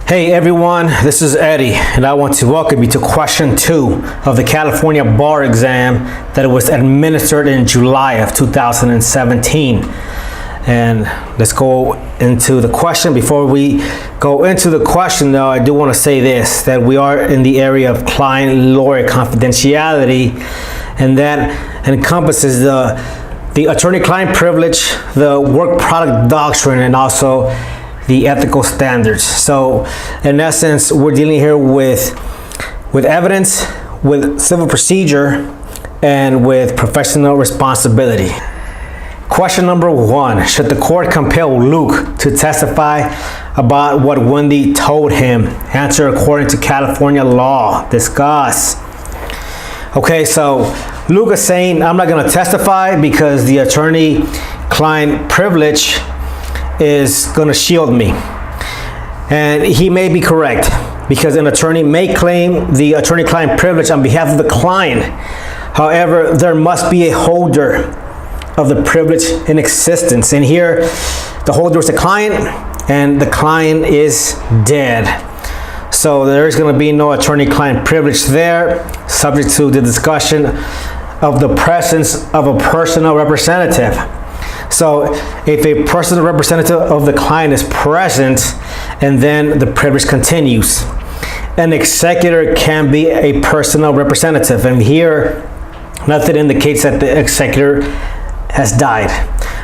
Hey everyone, this is Eddie, and I want to welcome you to question 2 of the California bar exam that was administered in July of 2017. And let's go into the question. Before we go into the question though, I do want to say this, that we are in the area of client-lawyer confidentiality, and that encompasses the attorney-client privilege, the work product doctrine, and also the ethical standards. So in essence, we're dealing here with evidence, with civil procedure, and with professional responsibility. Question number 1, should the court compel Luke to testify about what Wendy told him? Answer according to California law. Discuss. Okay, so Luke is saying, I'm not gonna testify because the attorney-client privilege is going to shield me. And he may be correct, because an attorney may claim the attorney-client privilege on behalf of the client. However, there must be a holder of the privilege in existence. And here, the holder is the client, and the client is dead. So there is going to be no attorney-client privilege there, subject to the discussion of the presence of a personal representative. So if a personal representative of the client is present, and then the privilege continues, an executor can be a personal representative. And here, nothing indicates that the executor has died,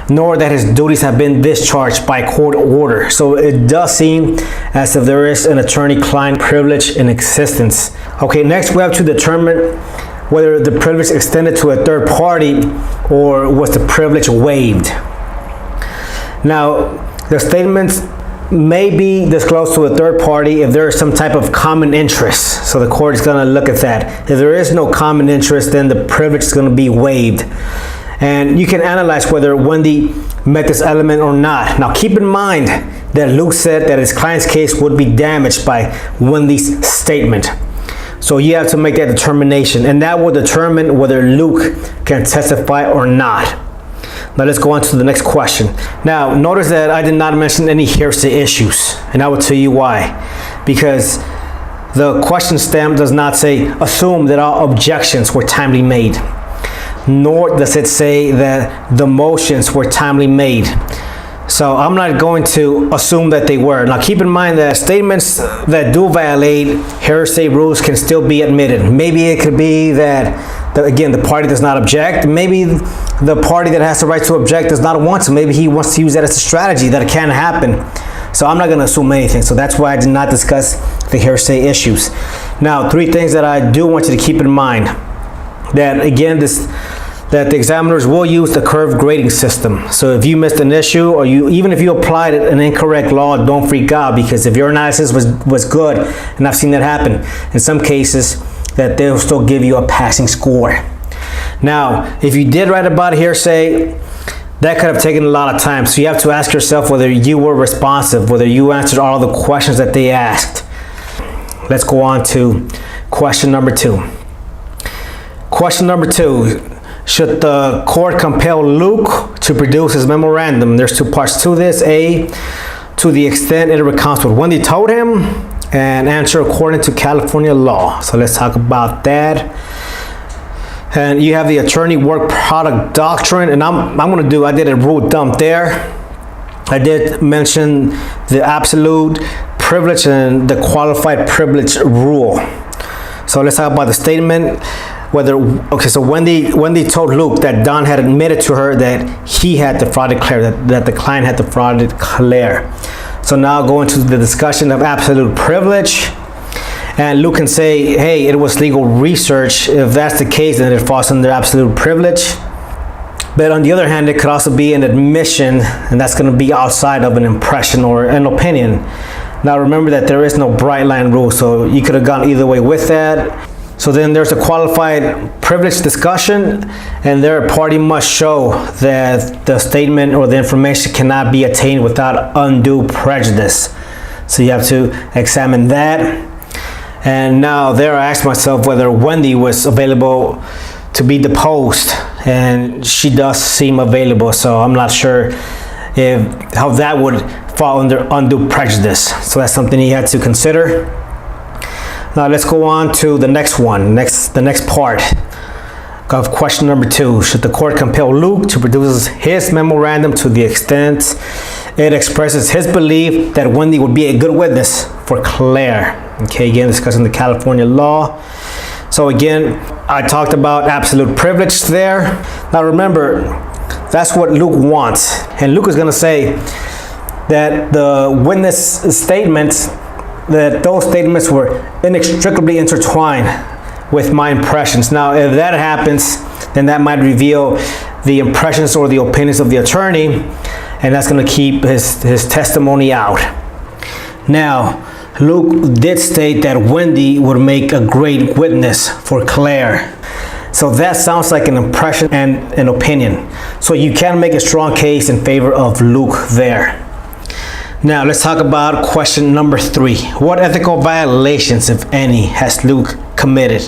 nor that his duties have been discharged by court order. So it does seem as if there is an attorney-client privilege in existence. Okay, next we have to determine whether the privilege extended to a third party or was the privilege waived. Now, the statements may be disclosed to a third party if there is some type of common interest. So the court is going to look at that. If there is no common interest, then the privilege is going to be waived. And you can analyze whether Wendy met this element or not. Now, keep in mind that Luke said that his client's case would be damaged by Wendy's statement. So you have to make that determination, and that will determine whether Luke can testify or not. Now let's go on to the next question. Now notice that I did not mention any hearsay issues, and I will tell you why. Because the question stem does not say assume that all objections were timely made, nor does it say that the motions were timely made. So I'm not going to assume that they were. Now keep in mind that statements that do violate hearsay rules can still be admitted. Maybe it could be that, again, the party does not object. Maybe the party that has the right to object does not want to. Maybe he wants to use that as a strategy that it can happen. So I'm not going to assume anything. So that's why I did not discuss the hearsay issues. Now, 3 things that I do want you to keep in mind. That, again, that the examiners will use the curve grading system. So if you missed an issue, or even if you applied an incorrect law, don't freak out, because if your analysis was good, and I've seen that happen in some cases, that they'll still give you a passing score. Now, if you did write about hearsay, that could have taken a lot of time. So you have to ask yourself whether you were responsive, whether you answered all the questions that they asked. Let's go on to question number 2. Question number 2. Should the court compel Luke to produce his memorandum? There's 2 parts to this. A, to the extent it recounts what Wendy told him, and answer according to California law. So let's talk about that. And you have the attorney work product doctrine, and I did a rule dump there. I did mention the absolute privilege and the qualified privilege rule. So let's talk about the statement. So Wendy told Luke that Don had admitted to her that he had defrauded Claire, that the client had defrauded Claire. So now go into the discussion of absolute privilege. And Luke can say, hey, it was legal research. If that's the case, then it falls under absolute privilege. But on the other hand, it could also be an admission, and that's going to be outside of an impression or an opinion. Now remember that there is no bright line rule, so you could have gone either way with that. So then there's a qualified privilege discussion, and their party must show that the statement or the information cannot be attained without undue prejudice. So you have to examine that. And now there I asked myself whether Wendy was available to be deposed, and she does seem available, so I'm not sure how that would fall under undue prejudice. So that's something he had to consider. Now let's go on to the next one, the next part of question number 2. Should the court compel Luke to produce his memorandum to the extent it expresses his belief that Wendy would be a good witness for Claire? Okay, again, discussing the California law. So again, I talked about absolute privilege there. Now remember, that's what Luke wants. And Luke is going to say that the witness statements, that those statements were inextricably intertwined with my impressions. Now, if that happens, then that might reveal the impressions or the opinions of the attorney, and that's going to keep his testimony out. Now, Luke did state that Wendy would make a great witness for Claire. So that sounds like an impression and an opinion. So you can make a strong case in favor of Luke there. Now let's talk about question number 3. What ethical violations, if any, has Luke committed?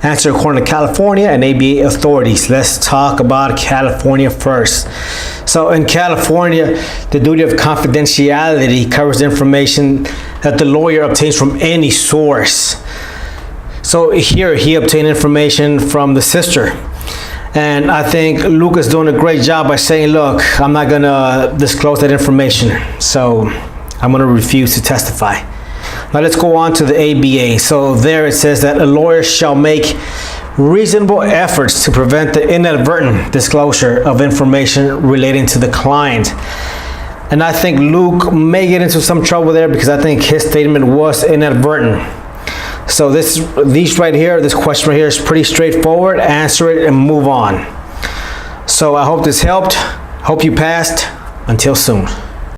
Answer according to California and ABA authorities. Let's talk about California first. So in California, the duty of confidentiality covers information that the lawyer obtains from any source. So here he obtained information from the sister. And I think Luke is doing a great job by saying, look, I'm not gonna disclose that information, so I'm gonna refuse to testify. Now let's go on to the ABA. So there it says that a lawyer shall make reasonable efforts to prevent the inadvertent disclosure of information relating to the client. And I think Luke may get into some trouble there because I think his statement was inadvertent. So this question right here is pretty straightforward. Answer it and move on. So I hope this helped. Hope you passed. Until soon.